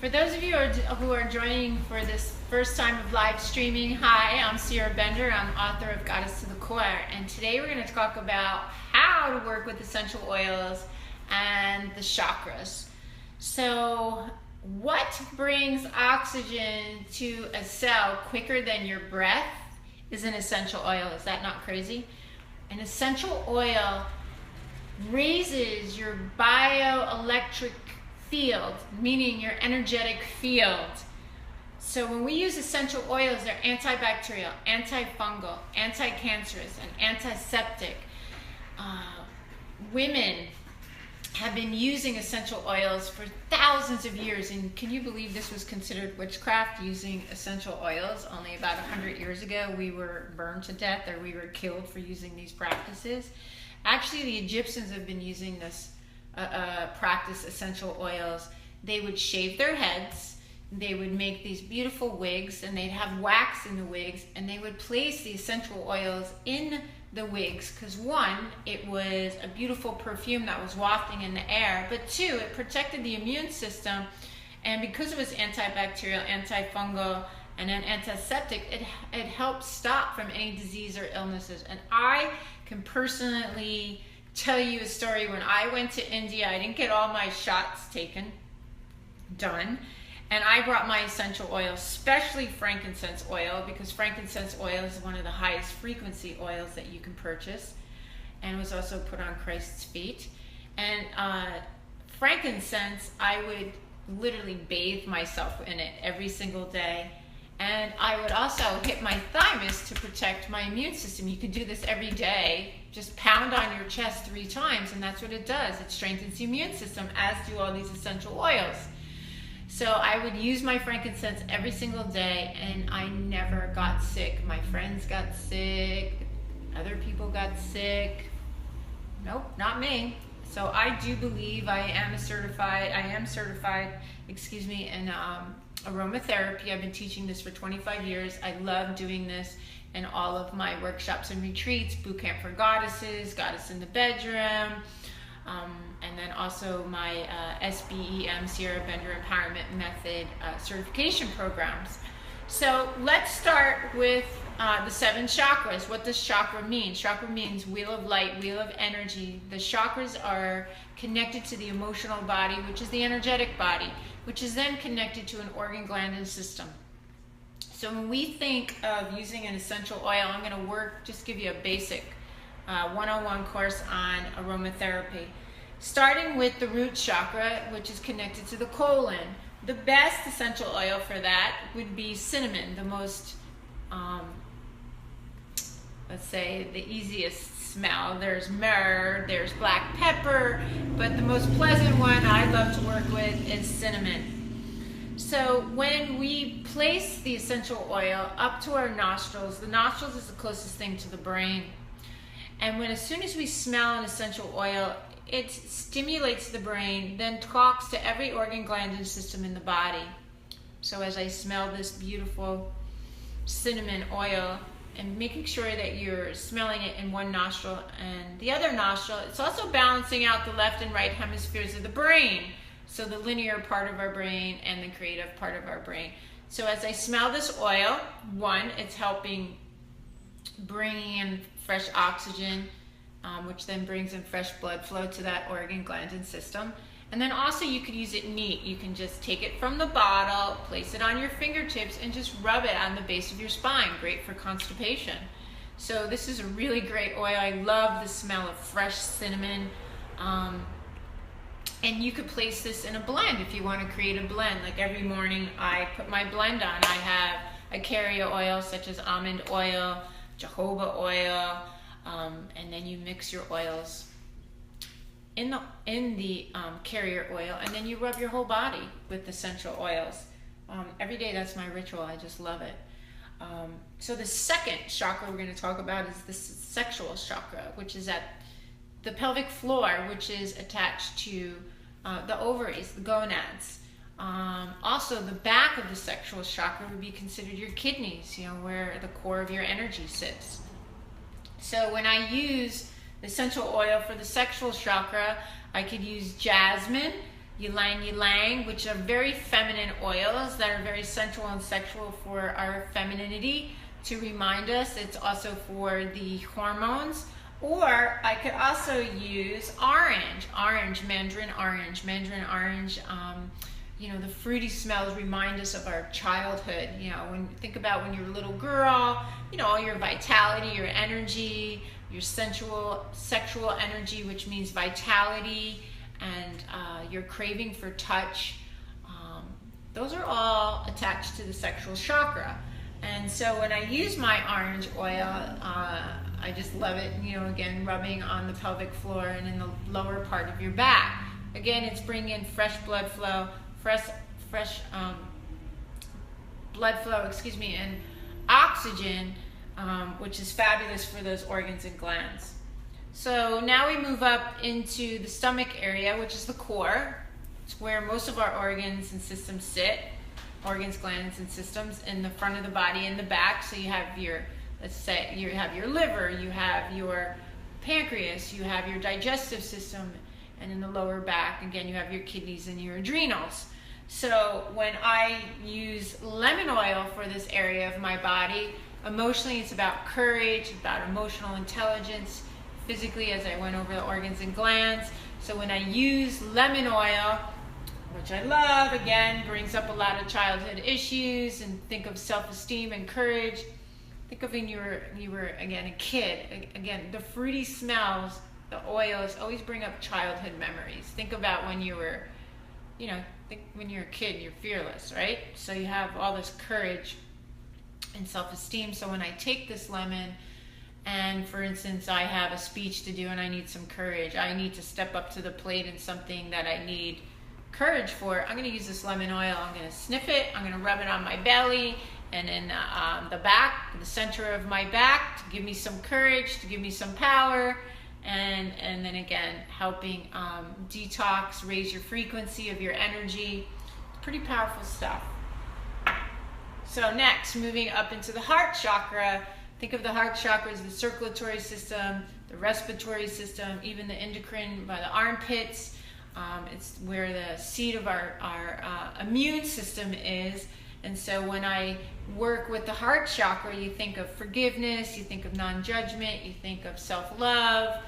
For those of you who are joining for this first time of live streaming, hi, I'm Sierra Bender. I'm author of Goddess to the Core, and today we're going to talk about how to work with essential oils and the chakras. So, what brings oxygen to a cell quicker than your breath is an essential oil. Is that not crazy? An essential oil raises your bioelectric field, meaning your energetic field. So when we use essential oils, they're antibacterial, antifungal, anti-cancerous, and antiseptic. Women have been using essential oils for thousands of years, and can you believe this was considered witchcraft, using essential oils? Only about 100 years ago we were burned to death, or we were killed for using these practices. Actually, the Egyptians have been using this practice essential oils. They would shave their heads, they would make these beautiful wigs, and they'd have wax in the wigs, and they would place the essential oils in the wigs because one, it was a beautiful perfume that was wafting in the air, but two, it protected the immune system, and because it was antibacterial, antifungal, and an antiseptic, it helped stop from any disease or illnesses. And I can personally tell you a story. When I went to India, I didn't get all my shots done, and I brought my essential oil, especially frankincense oil, because frankincense oil is one of the highest frequency oils that you can purchase, and was also put on Christ's feet. And frankincense, I would literally bathe myself in it every single day. And I would also hit my thymus to protect my immune system. You can do this every day. Just pound on your chest 3 times, and that's what it does. It strengthens the immune system, as do all these essential oils. So I would use my frankincense every single day, and I never got sick. My friends got sick. Other people got sick. Nope, not me. So I do believe I am certified in aromatherapy. I've been teaching this for 25 years. I love doing this in all of my workshops and retreats, Boot Camp for Goddesses, Goddess in the Bedroom, and then also my SBEM, Sierra Bender Empowerment Method certification programs. So let's start with the 7 chakras. What does chakra mean? Chakra means wheel of light, wheel of energy. The chakras are connected to the emotional body, which is the energetic body, which is then connected to an organ, gland, and system. So when we think of using an essential oil, I'm going to just give you a basic 101 course on aromatherapy. Starting with the root chakra, which is connected to the colon. The best essential oil for that would be cinnamon, the most, let's say, the easiest smell. There's myrrh, there's black pepper, but the most pleasant one I love to work with is cinnamon. So when we place the essential oil up to our nostrils, the nostrils is the closest thing to the brain. And as soon as we smell an essential oil, it stimulates the brain, then talks to every organ, gland, and system in the body. So as I smell this beautiful cinnamon oil, and making sure that you're smelling it in one nostril and the other nostril, it's also balancing out the left and right hemispheres of the brain. So the linear part of our brain and the creative part of our brain. So as I smell this oil, one, it's helping bring in fresh oxygen, which then brings in fresh blood flow to that organ, gland, and system. And then also you could use it neat. You can just take it from the bottle, place it on your fingertips, and just rub it on the base of your spine. Great for constipation. So this is a really great oil. I love the smell of fresh cinnamon. And you could place this in a blend if you want to create a blend. Like every morning I put my blend on. I carry oil such as almond oil, jojoba oil, and then you mix your oils in the carrier oil, and then you rub your whole body with essential oils. Every day, that's my ritual. I just love it. So the second chakra we're going to talk about is the sexual chakra, which is at the pelvic floor, which is attached to the ovaries, the gonads. Also, the back of the sexual chakra would be considered your kidneys, where the core of your energy sits. So when I use the essential oil for the sexual chakra, I could use jasmine, ylang ylang, which are very feminine oils that are very sensual and sexual for our femininity, to remind us. It's also for the hormones. Or I could also use mandarin orange. You know, the fruity smells remind us of our childhood. You know, when you think about when you're a little girl, you know, all your vitality, your energy, your sexual energy, which means vitality, and your craving for touch. Those are all attached to the sexual chakra. And so when I use my orange oil, I just love it, you know, again, rubbing on the pelvic floor and in the lower part of your back. Again, it's bringing in fresh blood flow, blood flow, and oxygen, which is fabulous for those organs and glands. So now we move up into the stomach area, which is the core. It's where most of our organs and systems sit. Organs, glands, and systems in the front of the body and the back. So you have your, let's say, you have your liver, you have your pancreas, you have your digestive system, and in the lower back, again, you have your kidneys and your adrenals. So when I use lemon oil for this area of my body, emotionally it's about courage, about emotional intelligence. Physically, as I went over the organs and glands. So when I use lemon oil, which I love, again, brings up a lot of childhood issues, and think of self-esteem and courage. Think of when you were again a kid. Again, the fruity smells, the oils always bring up childhood memories. Think about when you were, you know, when you're a kid, you're fearless, right? So you have all this courage and self-esteem. So when I take this lemon, and for instance, I have a speech to do and I need some courage, I need to step up to the plate in something that I need courage for, I'm going to use this lemon oil. I'm going to sniff it, I'm going to rub it on my belly and in the back, the center of my back, to give me some courage, to give me some power, and then again, helping detox, raise your frequency of your energy. Pretty powerful stuff. So next, moving up into the heart chakra. Think of the heart chakra as the circulatory system, the respiratory system, even the endocrine by the armpits. It's where the seat of our immune system is. And so when I work with the heart chakra, you think of forgiveness, you think of non-judgment, you think of self-love.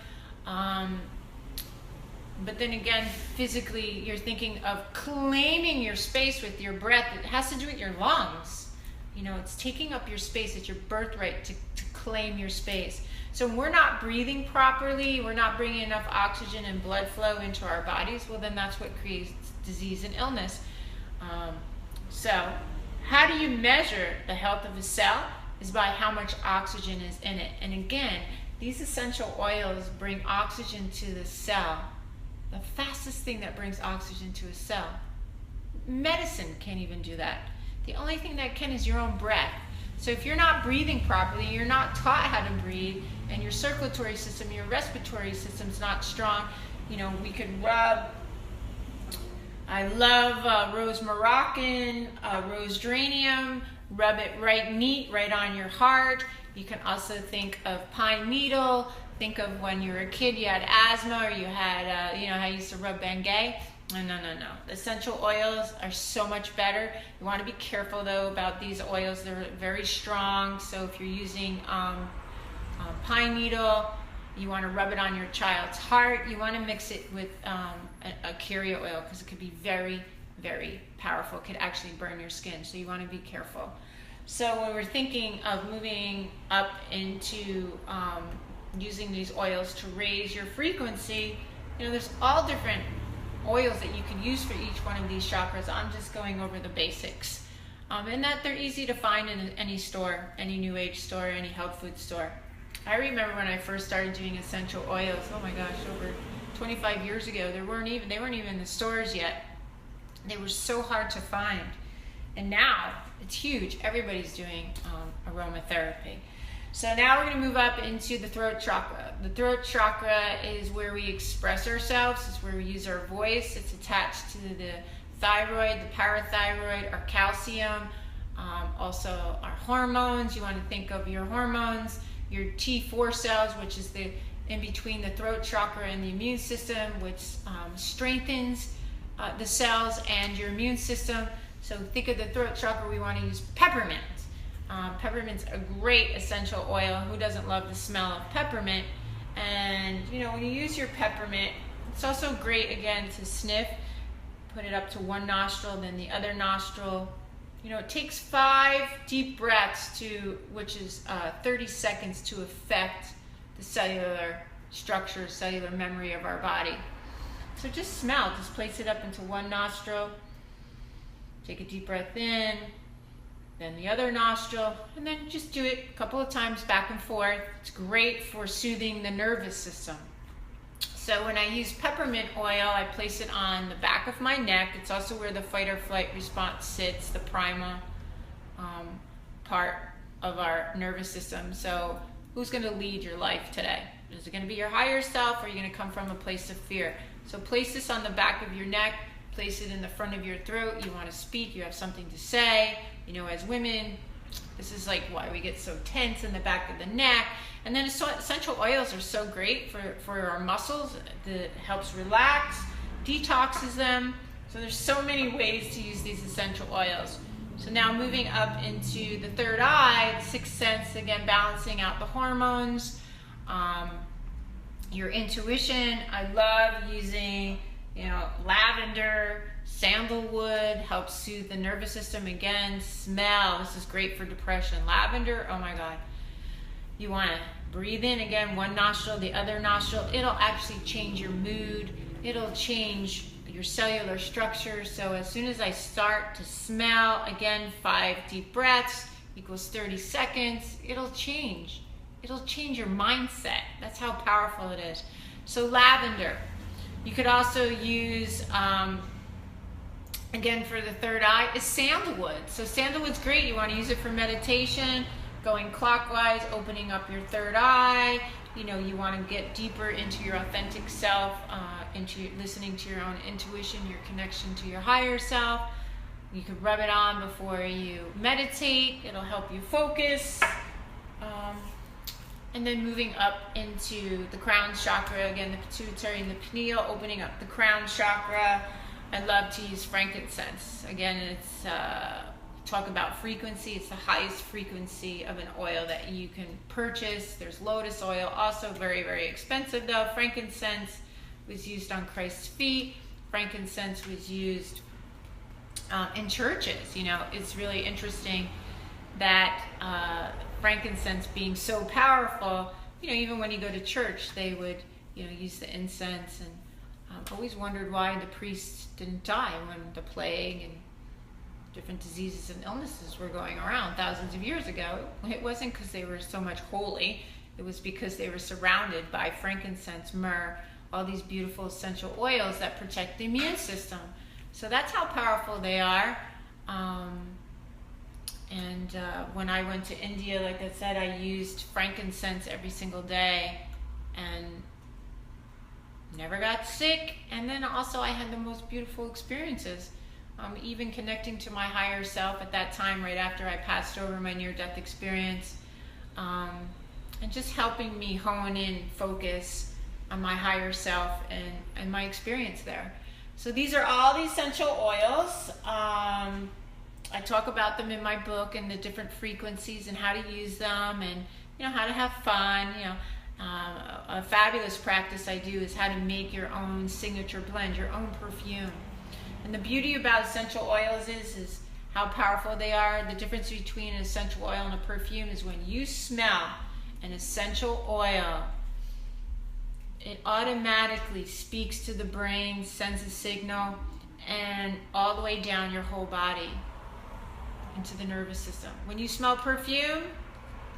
But then again, physically, you're thinking of claiming your space with your breath. It has to do with your lungs. You know, it's taking up your space. It's your birthright to claim your space. So when we're not breathing properly, we're not bringing enough oxygen and blood flow into our bodies, well, then that's what creates disease and illness. So how do you measure the health of a cell? Is by how much oxygen is in it. And again, these essential oils bring oxygen to the cell. The fastest thing that brings oxygen to a cell. Medicine can't even do that. The only thing that can is your own breath. So if you're not breathing properly, you're not taught how to breathe, and your circulatory system, your respiratory system's not strong, you know, we could rub. I love rose moroccan, rose geranium. Rub it right on your heart. You can also think of pine needle. Think of when you were a kid, you had asthma, or you had, you know, how you used to rub Bengay. No. The essential oils are so much better. You want to be careful though about these oils. They're very strong. So if you're using pine needle, you want to rub it on your child's heart. You want to mix it with a carrier oil, because it could be very, very powerful. It could actually burn your skin. So you want to be careful. So when we're thinking of moving up into using these oils to raise your frequency, you know, there's all different oils that you can use for each one of these chakras. I'm just going over the basics. And that they're easy to find in any store, any new age store, any health food store. I remember when I first started doing essential oils, oh my gosh, over 25 years ago, they weren't even in the stores yet. They were so hard to find. And now it's huge. Everybody's doing aromatherapy. So now we're going to move up into the throat chakra. The throat chakra is where we express ourselves. It's where we use our voice. It's attached to the thyroid, the parathyroid, our calcium, also our hormones. You want to think of your hormones, your T4 cells, which is in between the throat chakra and the immune system, which strengthens the cells and your immune system. So think of the throat chakra, we want to use peppermint. Peppermint's a great essential oil. Who doesn't love the smell of peppermint? And you know, when you use your peppermint, it's also great again to sniff. Put it up to one nostril, then the other nostril. You know, it takes 5 deep breaths which is 30 seconds to affect the cellular structure, cellular memory of our body. So just smell, just place it up into one nostril, take a deep breath in, then the other nostril, and then just do it a couple of times back and forth. It's great for soothing the nervous system. So when I use peppermint oil, I place it on the back of my neck. It's also where the fight or flight response sits, the prima part of our nervous system. So who's going to lead your life today? Is it going to be your higher self, or are you going to come from a place of fear? So place this on the back of your neck, place it in the front of your throat. You want to speak, you have something to say. You know, as women, this is like why we get so tense in the back of the neck. And then essential oils are so great for our muscles. It helps relax, detoxes them. So there's so many ways to use these essential oils. So now moving up into the third eye, the sixth sense, again, balancing out the hormones, your intuition. I love using, you know, lavender, sandalwood, helps soothe the nervous system. Again, smell. This is great for depression. Lavender, oh my God. You want to breathe in again, one nostril, the other nostril. It'll actually change your mood. It'll change your cellular structure. So as soon as I start to smell, again, 5 deep breaths equals 30 seconds, it'll change. It'll change your mindset. That's how powerful it is. So lavender. You could also use, again, for the third eye, is sandalwood. So sandalwood's great. You want to use it for meditation, going clockwise, opening up your third eye. You know, you want to get deeper into your authentic self, into listening to your own intuition, your connection to your higher self. You could rub it on before you meditate. It'll help you focus. And then moving up into the crown chakra, again, the pituitary and the pineal, opening up the crown chakra. I love to use frankincense. Again, it's talk about frequency. It's the highest frequency of an oil that you can purchase. There's lotus oil, also very, very expensive though. Frankincense was used on Christ's feet. Frankincense was used in churches. You know, it's really interesting that frankincense being so powerful, you know, even when you go to church, they would, you know, use the incense. And always wondered why the priests didn't die when the plague and different diseases and illnesses were going around thousands of years ago. It wasn't because they were so much holy. It was because they were surrounded by frankincense, myrrh, all these beautiful essential oils that protect the immune system. So that's how powerful they are. When I went to India, like I said, I used frankincense every single day and never got sick. And then also I had the most beautiful experiences, even connecting to my higher self at that time, right after I passed over my near-death experience, and just helping me hone in, focus on my higher self and my experience there. So these are all the essential oils. I talk about them in my book and the different frequencies and how to use them, and you know, how to have fun. You know, a fabulous practice I do is how to make your own signature blend, your own perfume. And the beauty about essential oils is how powerful they are. The difference between an essential oil and a perfume is when you smell an essential oil, it automatically speaks to the brain, sends a signal, and all the way down your whole body into the nervous system. When you smell perfume,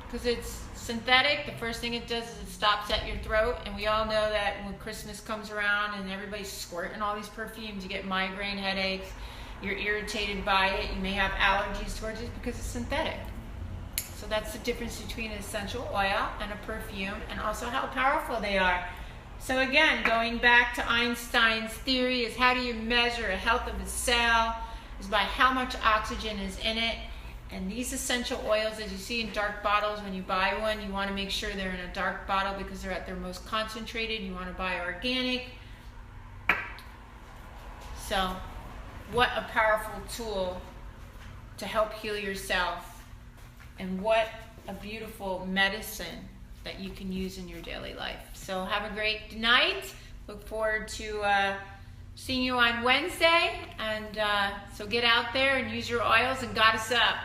because it's synthetic, the first thing it does is it stops at your throat. And we all know that when Christmas comes around and everybody's squirting all these perfumes, you get migraine headaches, you're irritated by it, you may have allergies towards it because it's synthetic. So that's the difference between an essential oil and a perfume, and also how powerful they are. So again, going back to Einstein's theory, is how do you measure the health of a cell? Is by how much oxygen is in it. And these essential oils, as you see in dark bottles, when you buy one, you want to make sure they're in a dark bottle because they're at their most concentrated. You want to buy organic. So what a powerful tool to help heal yourself, and what a beautiful medicine that you can use in your daily life. So have a great night. Look forward to seeing you on Wednesday. And so get out there and use your oils and goddess up.